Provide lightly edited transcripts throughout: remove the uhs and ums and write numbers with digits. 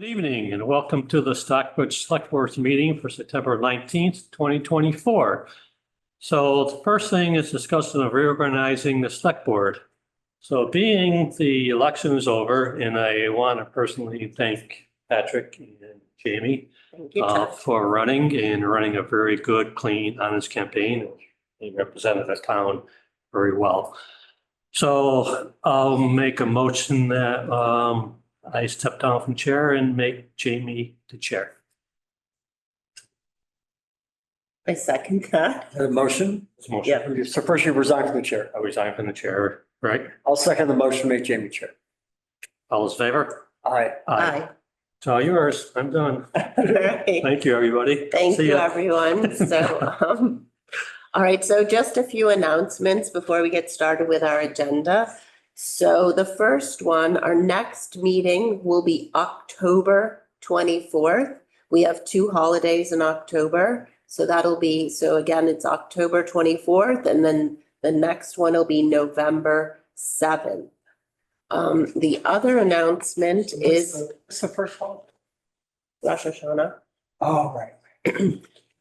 Good evening and welcome to the Stockbridge Selectboard meeting for September 19th, 2024. So the first thing is discussion of reorganizing the Select Board. So being the election is over, and I want to personally thank Patrick and Jamie for running a very good, clean, honest campaign. They represented the town very well. So I'll make a motion that I step down from chair and make Jamie the chair. I second that. A motion? It's a motion. Yeah. So first you resign from the chair. I resign from the chair, right? I'll second the motion, make Jamie chair. All those in favor? Aye. Aye. It's all yours. I'm done. Right. Thank you, everybody. Thank See you, ya. everyone. So, all right, so just a few announcements before we get started with our agenda. So the first one, our next meeting will be October 24th. We have two holidays in October. So that'll be, so again, it's October 24th, and then the next one will be November 7th. The other announcement is What's the first one? Rosh Hashanah, Oh, right.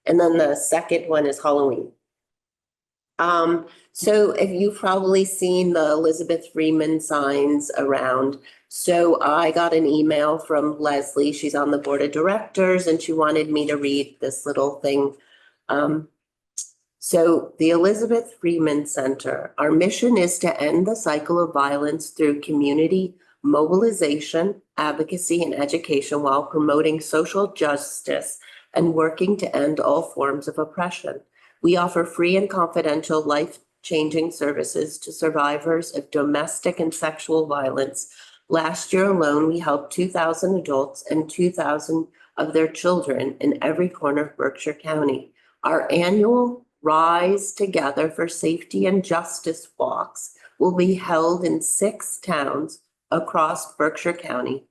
and then the second one is Halloween. So if you've probably seen the Elizabeth Freeman signs around. So I got an email from Leslie. She's on the board of directors and she wanted me to read this little thing. So the Elizabeth Freeman Center, our mission is to end the cycle of violence through community mobilization, advocacy, and education while promoting social justice and working to end all forms of oppression. We offer free and confidential life-changing services to survivors of domestic and sexual violence. Last year alone, we helped 2,000 adults and 2,000 of their children in every corner of Berkshire County. Our annual Rise Together for Safety and Justice walks will be held in 6 towns across Berkshire County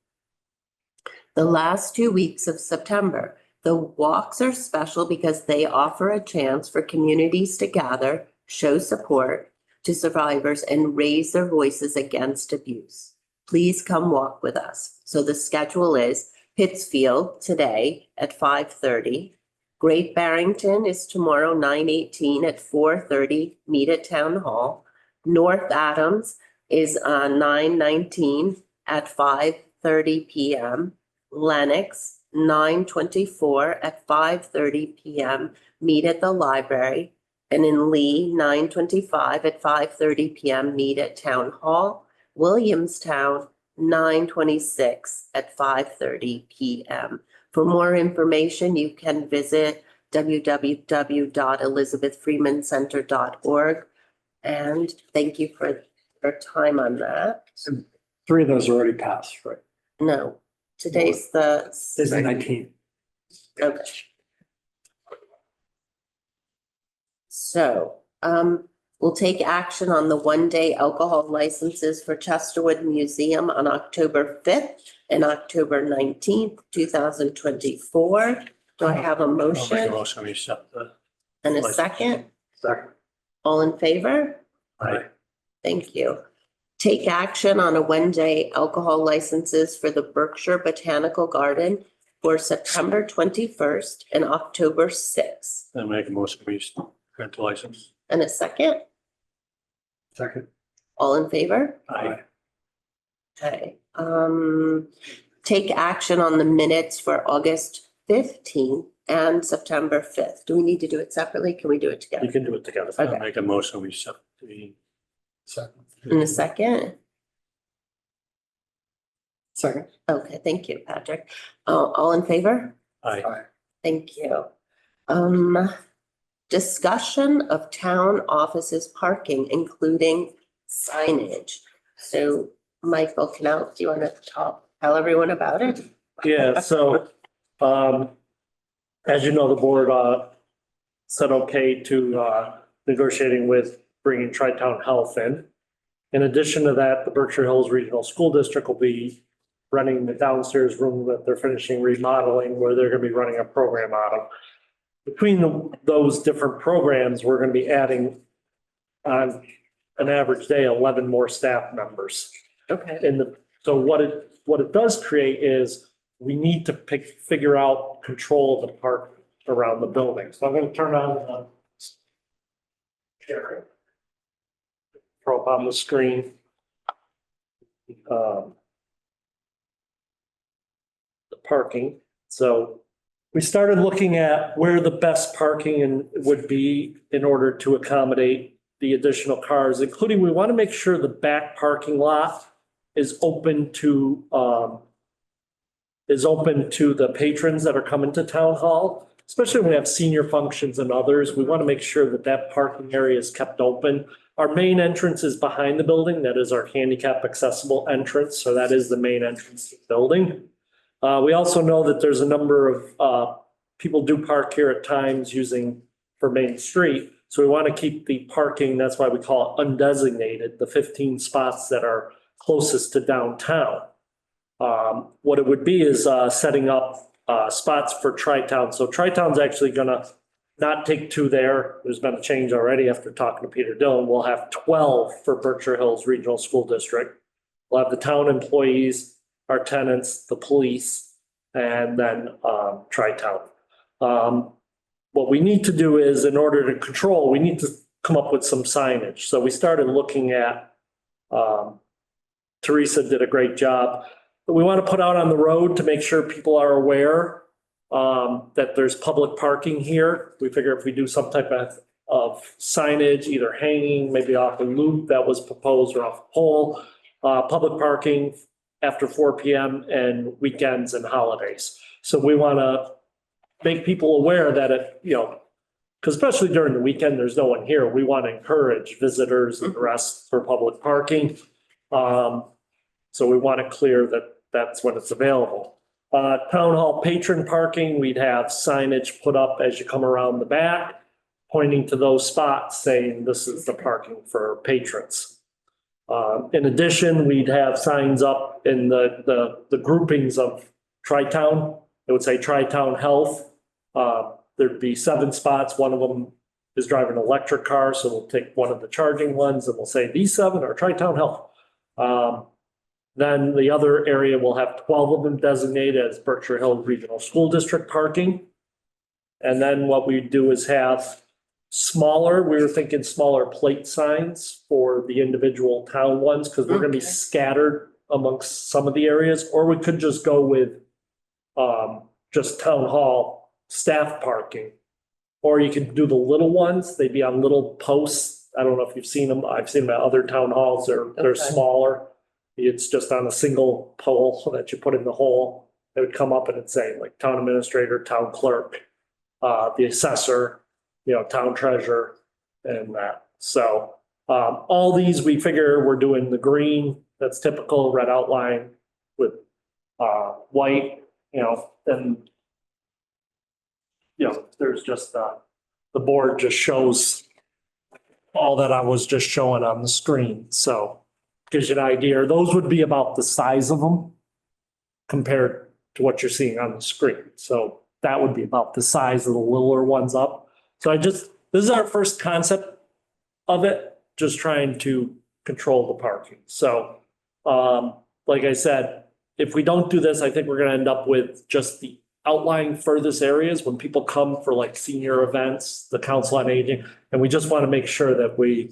the last 2 weeks of September. The walks are special because they offer a chance for communities to gather, show support to survivors, and raise their voices against abuse. Please come walk with us. So the schedule is Pittsfield today at 5:30. Great Barrington is tomorrow 9:18 at 4:30, meet at Town Hall. North Adams is on 9:19 at 5:30 p.m. Lenox 9:24 at 5:30 p.m. meet at the library. And in Lee, 9:25 at 5:30 p.m. meet at Town Hall. Williamstown, 9:26 at 5:30 p.m. For more information, you can visit www.elizabethfreemancenter.org. And thank you for your time on that. 3 of those are already passed, right? No, today's the. This is the 19th. Okay. So, we'll take action on the one-day alcohol licenses for Chesterwood Museum on October 5th and October 19th, 2024. Do I have a I'll make a motion motion, we accept the. and a license. second? Second. All in favor? Aye. Thank you. Take action on a one-day alcohol licenses for the Berkshire Botanical Garden for September 21st and October 6th. I'll make a motion, we grant the license. And a second? Second. All in favor? Aye. Okay, take action on the minutes for August 15th and September 5th. Do we need to do it separately? Can we do it You together? can do it together. I'll Okay. make a motion, we accept the. Second. In a second? Second. Okay, thank you, Patrick. All in favor? Aye. Aye. Thank you. Discussion of town offices parking, including signage. So Michael Knaup, do you want to tell everyone about it? Yeah, so, as you know, the board, said okay to, negotiating with bringing Tri-Town Health in. In addition to that, the Berkshire Hills Regional School District will be renting the downstairs room that they're finishing remodeling, where they're gonna be running a program out of. Between those different programs, we're gonna be adding on an average day, 11 more staff members. Okay. So what it does create is we need to figure out control of the park around the building. So I'm gonna turn on the share. Throw up on the screen. The parking. So we started looking at where the best parking would be in order to accommodate the additional cars, including we want to make sure the back parking lot is open to the patrons that are coming to town hall, especially when we have senior functions and others. We want to make sure that that parking area is kept open. Our main entrance is behind the building. That is our handicap accessible entrance. So that is the main entrance to the building. We also know that there's a number of people do park here at times using for Main Street. So we want to keep the parking, that's why we call it undesignated, the 15 spots that are closest to downtown. What it would be is setting up spots for Tri-Town. So Tri-Town's actually gonna not take 2 there. There's been a change already after talking to Peter Dillon. We'll have 12 for Berkshire Hills Regional School District. We'll have the town employees, our tenants, the police, and then Tri-Town. What we need to do is, in order to control, we need to come up with some signage. So we started looking at, Teresa did a great job. But we want to put out on the road to make sure people are aware that there's public parking here. We figure if we do some type of signage, either hanging, maybe off a loop that was proposed or off a pole, public parking after 4 p.m. and weekends and holidays. So we want to make people aware that because especially during the weekend, there's no one here. We want to encourage visitors and the rest for public parking. So we want to clear that that's when it's available. Town hall patron parking, we'd have signage put up as you come around the back, pointing to those spots saying this is the parking for patrons. In addition, we'd have signs up in the groupings of Tri-Town. It would say Tri-Town Health. There'd be 7 spots. One of them is driving an electric car, so we'll take one of the charging ones and we'll say these 7 are Tri-Town Health. Then the other area will have 12 of them designated as Berkshire Hills Regional School District parking. And then what we do is have smaller, we were thinking smaller plate signs for the individual town ones, because we're going to be scattered amongst some of the areas, or we could just go with just town hall staff parking. Or you could do the little ones, they'd be on little posts. I don't know if you've seen them. I've seen them at other town halls. They're smaller. It's just on a single pole that you put in the hole. It would come up and it'd say like town administrator, town clerk, the assessor, town treasurer, and that. So all these, we figure we're doing the green, that's typical, red outline with white, and there's just the board just shows all that I was just showing on the screen. So gives you an idea. Those would be about the size of them compared to what you're seeing on the screen. So that would be about the size of the littler ones up. So this is our first concept of it, just trying to control the parking. So like I said, if we don't do this, I think we're going to end up with just the outlying furthest areas when people come for like senior events, the council on aging, and we just want to make sure that we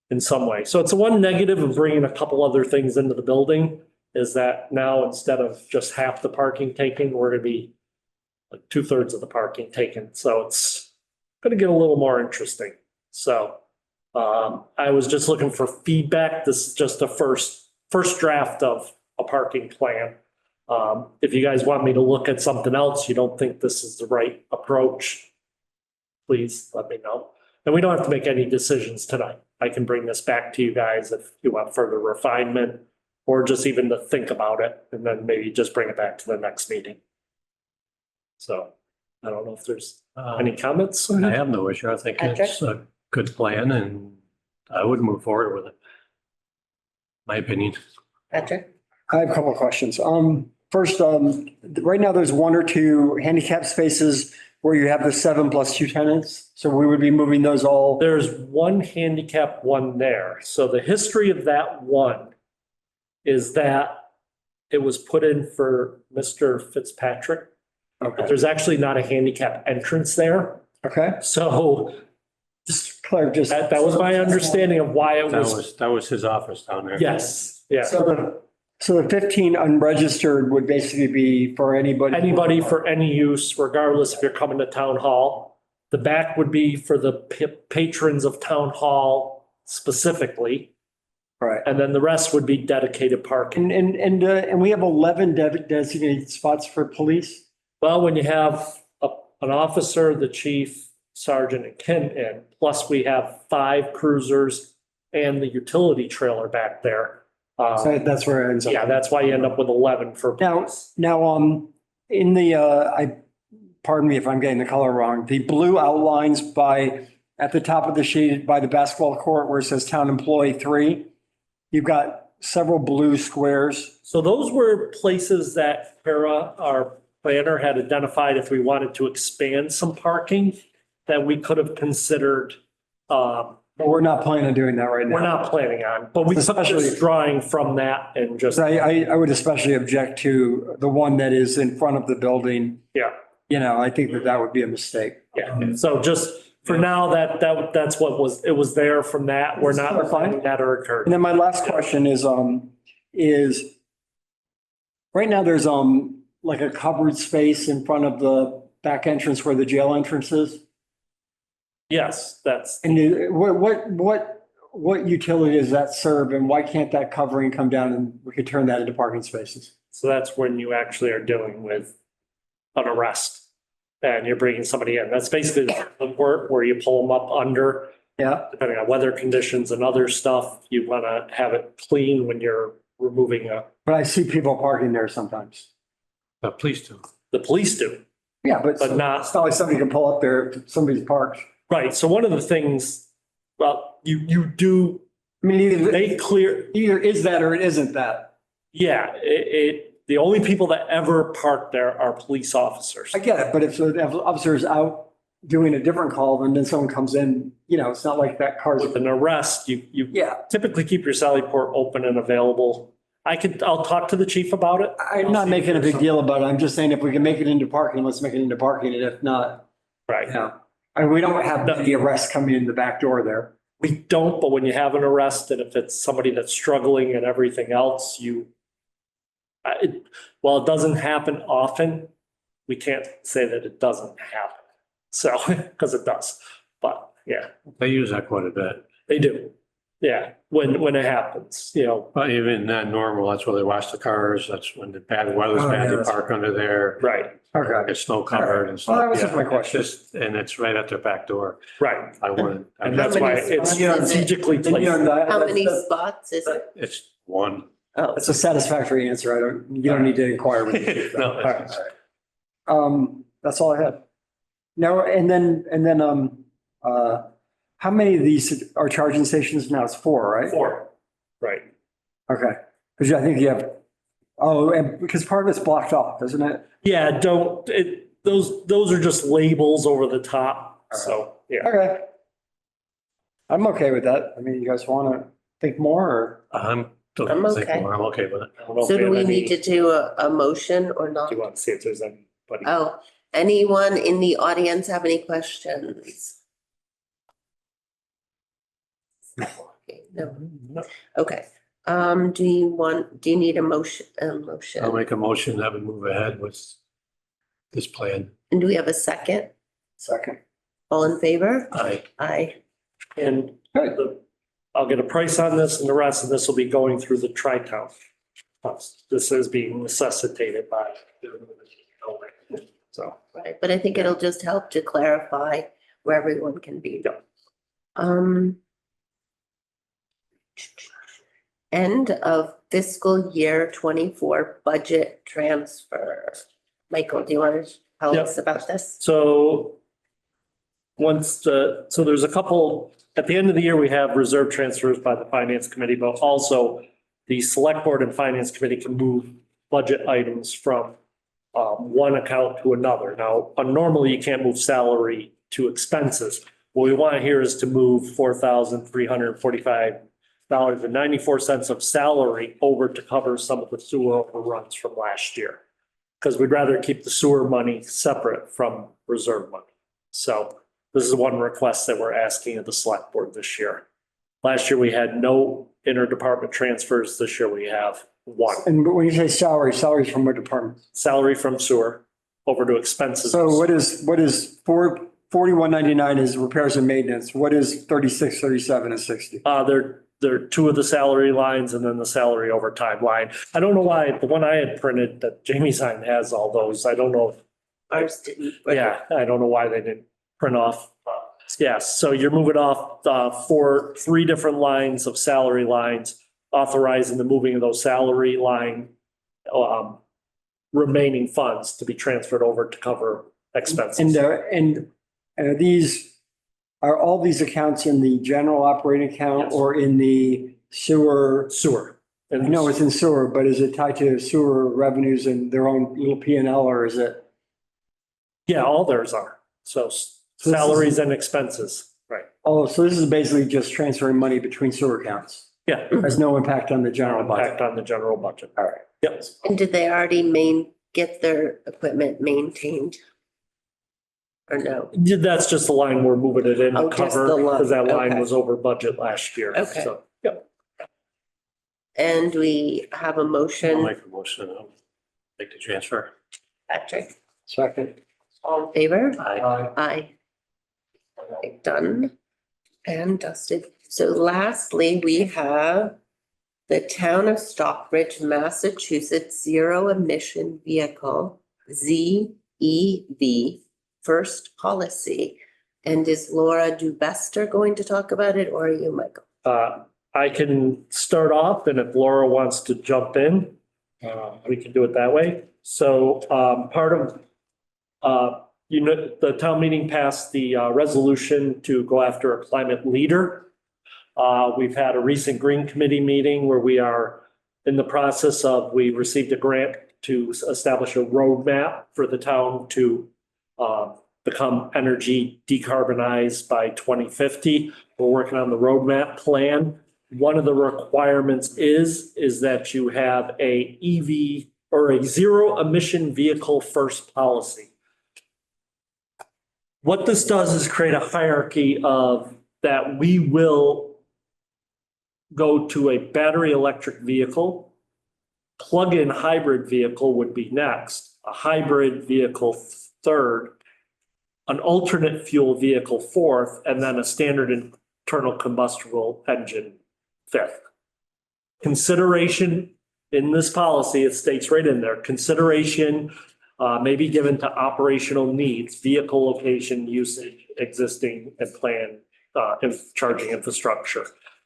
in some way. So it's the one negative of bringing a couple other things into the building is that now instead of just half the parking taken, we're going to be like 2/3 of the parking taken. So it's going to get a little more interesting. So I was just looking for feedback. This is just a first draft of a parking plan. If you guys want me to look at something else, you don't think this is the right approach, please let me know. And we don't have to make any decisions tonight. I can bring this back to you guys if you want further refinement or just even to think about it and then maybe just bring it back to the next meeting. So I don't know if there's any comments. I have no issue. I think it's a good plan and I would move forward with it. My opinion. Patrick? I have a couple of questions. First, right now there's 1 or 2 handicap spaces where you have the 7 + 2 tenants. So we would be moving those all. There's 1 handicap one there. So the history of that one is that it was put in for Mr. Fitzpatrick. But Okay, there's actually not a handicap entrance there. okay. So Just Claire, just. that was my understanding of why it was. That was his office down there. Yes, yeah. So the 15 unregistered would basically be for anybody. Anybody for any use, regardless if you're coming to town hall. The back would be for the patrons of town hall specifically. Right. And then the rest would be dedicated parking. And we have 11 designated spots for police. Well, when you have an officer, the chief, sergeant, and Ken in, plus we have 5 cruisers and the utility trailer back there. So that's where it ends up. Yeah, that's why you end up with 11 for. Now, in the, pardon me if I'm getting the color wrong, the blue outlines at the top of the sheet by the basketball court where it says town employee 3, you've got several blue squares. So those were places that Kara, our planner, had identified if we wanted to expand some parking that we could have considered. But we're not planning on doing that right now. We're not planning on, but we could Especially- just drawing from that and just, I would especially object to the one that is in front of the building. yeah, You know, I think that would be a mistake. yeah. So just for now, that's what was, it was there from that. We're not finding that or occurred. And then my last question is right now there's, like a covered space in front of the back entrance where the jail entrance is. Yes, that's, And what utility does that serve and why can't that covering come down and we could turn that into parking spaces? so that's when you actually are dealing with an arrest and you're bringing somebody in. That's basically the work where you pull them up under, Yeah, depending on weather conditions and other stuff. You want to have it clean when you're removing but I see people parking there sometimes. Please do. the police do. Yeah, but But not- it's not like somebody can pull up there if somebody's parked. Right. So one of the things, well, you do, I mean, they clear, either is that or it isn't that. yeah, the only people that ever park there are police officers. I get it, but if the officer is out doing a different call and then someone comes in, you know, it's not like that car's. With an arrest, you Yeah, typically keep your sally port open and available. I'll talk to the chief about it. I'm not making a big deal about it. I'm just saying if we can make it into parking, let's make it into parking. And if not, Right. yeah. And we don't have the arrest coming in the back door there. We don't, but when you have an arrest and if it's somebody that's struggling and everything else, while it doesn't happen often, we can't say that it doesn't happen. So, because it does, but yeah, They use that quite a bit. they do. Yeah, when it happens, you know, But even not normal, that's where they wash the cars. That's when the bad weather's Oh, bad, yeah, they that's- park under there. Okay. right, It's snow covered and stuff. Well, that was just Yeah, my it's question. just- And it's right at their back door. right. I wouldn't. And that's why it's Yeah. strategically placed. How many spots is it? It's one. Oh, That's a satisfactory answer. You don't need to inquire with me. No, it's- That's all I had. Now, and then, how many of these are charging stations now? It's 4, right? 4, right. Okay. Because I think you have, and because part of it's blocked off, isn't it? Yeah, those are just labels over the top, so, yeah. Okay. I'm okay with that. I mean, you guys want to think more or? I'm I'm okay. I'm okay with it. I don't know if so do have we any- need to do a motion or not? Do you want to see if there's anybody? Oh, anyone in the audience have any questions? Okay, no, No. okay. Do you need a motion, I'll make a motion that we move ahead with this plan. And do we have a second? Second. All in favor? Aye. Aye. And Good. I'll get a price on this and the rest of this will be going through the tri-town. This is being necessitated by. So, Right, but I think it'll just help to clarify where everyone can be. Yeah. End of fiscal year 24 budget transfer. Michael, do you want to tell us about this? so so there's a couple, at the end of the year, we have reserve transfers by the finance committee, but also the select board and finance committee can move budget items from one account to another. Now, normally you can't move salary to expenses. What we want here is to move $4,345 $1,000,000.94 of salary over to cover some of the sewer overruns from last year. Because we'd rather keep the sewer money separate from reserve money. So this is one request that we're asking of the select board this year. Last year, we had no interdepartment transfers. This year, we have one. And when you say salaries from what department? Salary from sewer over to expenses. So what is 4199 is repairs and maintenance? What is 36, 37 and 60? They're two of the salary lines and then the salary overtime line. I don't know why, the one I had printed that Jamie signed has all those. I don't know. if- Ours didn't. Yeah, I don't know why they didn't print off. Yes, so you're moving off for three different lines of salary lines, authorizing the moving of those salary line remaining funds to be transferred over to cover expenses. And are all these accounts in the general operating account Yes. or in the sewer? Sewer. I know it's in sewer, but is it tied to sewer revenues and their own little P and L, or is it? Yeah, all theirs are. So salaries and expenses, right? Oh, so this is basically just transferring money between sewer accounts. Yeah. Has no impact on the general budget. Impact on the general budget. All right. Yep. And did they already get their equipment maintained? Or no? Yeah, that's just the line we're moving it in Oh, to just cover the line. because that line Okay. was over budget last year. Okay. So, yep. And we have a I'll motion, make a motion. Make the transfer. Patrick, Second. all in favor? Aye. Aye. Alright, done and dusted. So lastly, we have the town of Stockbridge, Massachusetts zero emission vehicle, ZEV, first policy. And is Laura Dubester going to talk about it, or are you, Michael? I can start off, and if Laura wants to jump in, we can do it that way. So part of, the town meeting passed the resolution to go after a climate leader. We've had a recent Green Committee meeting where we are in the process of, we received a grant to establish a roadmap for the town to become energy decarbonized by 2050. We're working on the roadmap plan. One of the requirements is that you have a EV or a zero emission vehicle first policy. What this does is create a hierarchy of that we will go to a battery electric vehicle, plug-in hybrid vehicle would be next, a hybrid vehicle third, an alternate fuel vehicle fourth, and then a standard internal combustible engine fifth. Consideration in this policy, it states right in there, consideration may be given to operational needs, vehicle location, usage, existing and planned charging infrastructure.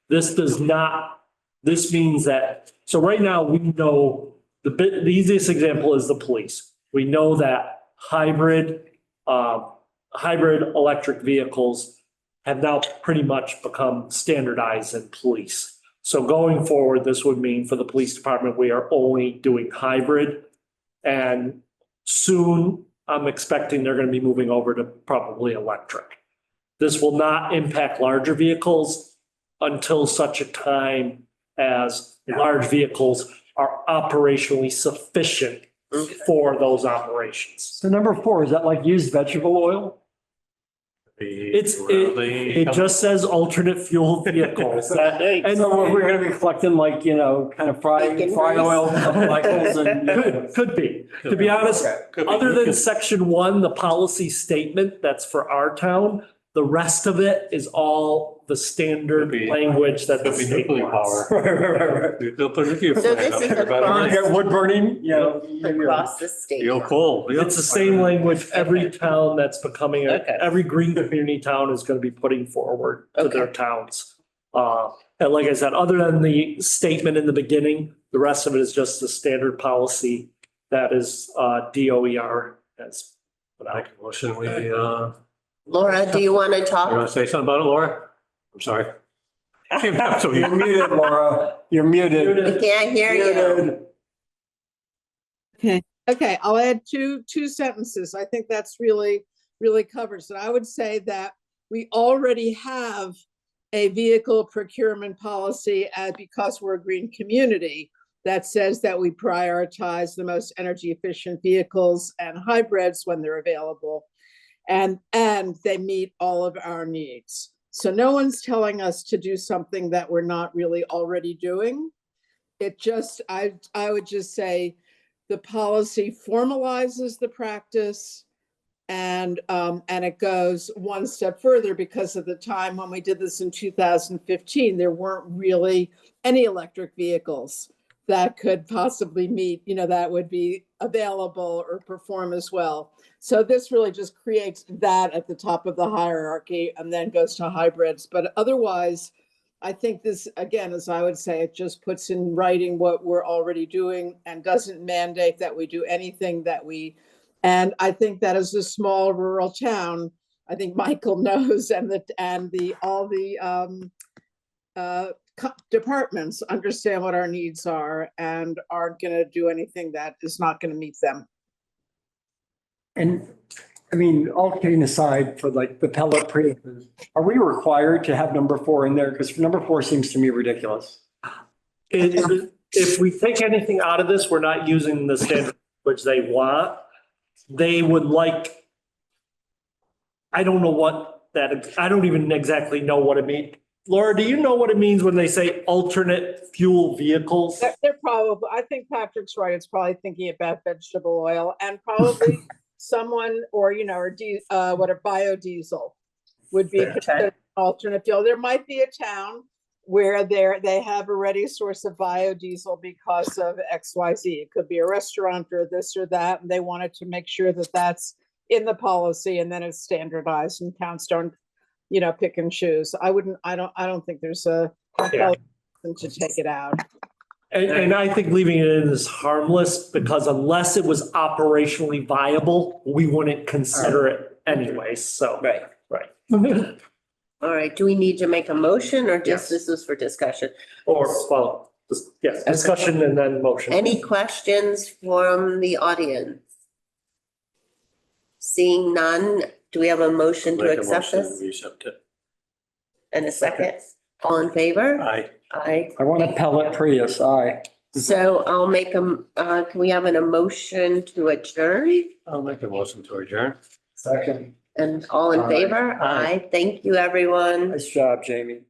This means that, so right now we know the easiest example is the police. We know that hybrid electric vehicles have now pretty much become standardized in police. So going forward, this would mean for the police department, we are only doing hybrid. And soon, I'm expecting they're going to be moving over to probably electric. This will not impact larger vehicles until such a time as large vehicles are operationally sufficient for those operations. So number 4, is that like used vegetable oil? It just says alternate fuel vehicles. And so we're going to be collecting like, kind of fry oil, Michaels and. Could be. To be honest, other than section 1, the policy statement that's for our town, the rest of it is all the standard language that the state wants. They'll put nuclear So plant this up is there, by the across- way. You got wood burning, Across the state. Real cool. It's the same language every town that's becoming, Okay. every green community town is going to be putting forward to their Okay. towns. And like I said, other than the statement in the beginning, the rest of it is just the standard policy that is DOER has put out. Make a motion, you Laura, do you want to talk? want to say something about it, Laura? I'm sorry. You're muted, Laura. You're muted. We can't hear you. Muted. Okay, I'll add two sentences. I think that's really covers it. I would say that we already have a vehicle procurement policy, because we're a green community, that says that we prioritize the most energy efficient vehicles and hybrids when they're available. And they meet all of our needs. So no one's telling us to do something that we're not really already doing. It just, I would just say the policy formalizes the practice, and it goes one step further, because at the time when we did this in 2015, there weren't really any electric vehicles that could possibly meet, that would be available or perform as well. So this really just creates that at the top of the hierarchy and then goes to hybrids. But otherwise, I think this, again, as I would say, it just puts in writing what we're already doing and doesn't mandate that we do anything and I think that as a small rural town, I think Michael knows, and all the departments understand what our needs are and aren't going to do anything that is not going to meet them. And I mean, all kidding aside, for like the pellet Priuses, are we required to have number 4 in there? Because number 4 seems to me ridiculous. If we take anything out of this, we're not using the standard which they want. They would like, I don't even exactly know what it means. Laura, do you know what it means when they say alternate fuel vehicles? They're probably, I think Patrick's right. It's probably thinking about vegetable oil and probably someone or biodiesel would be considered alternate fuel. There might be a town where they have already a source of biodiesel because of XYZ. It could be a restaurant or this or that, and they wanted to make sure that that's in the policy and then it's standardized and towns don't, pick and choose. I don't think there's a Yeah. to take it out. And I think leaving it in is harmless, because unless it was operationally viable, we wouldn't consider it anyway, so. Right. Right. All right, do we need to make a motion or Yes. just this is for discussion? Yes, discussion and then motion. Any questions from the audience? Seeing none, do we have a motion to Make a accept motion, this? we accept it. And a second? All in favor? Aye. Aye. I want a pellet Prius, aye. So I'll make can we have a motion to adjourn? I'll make a motion to adjourn. Second. And all in Aye. favor? Aye. Thank you, everyone. Nice job, Jamie.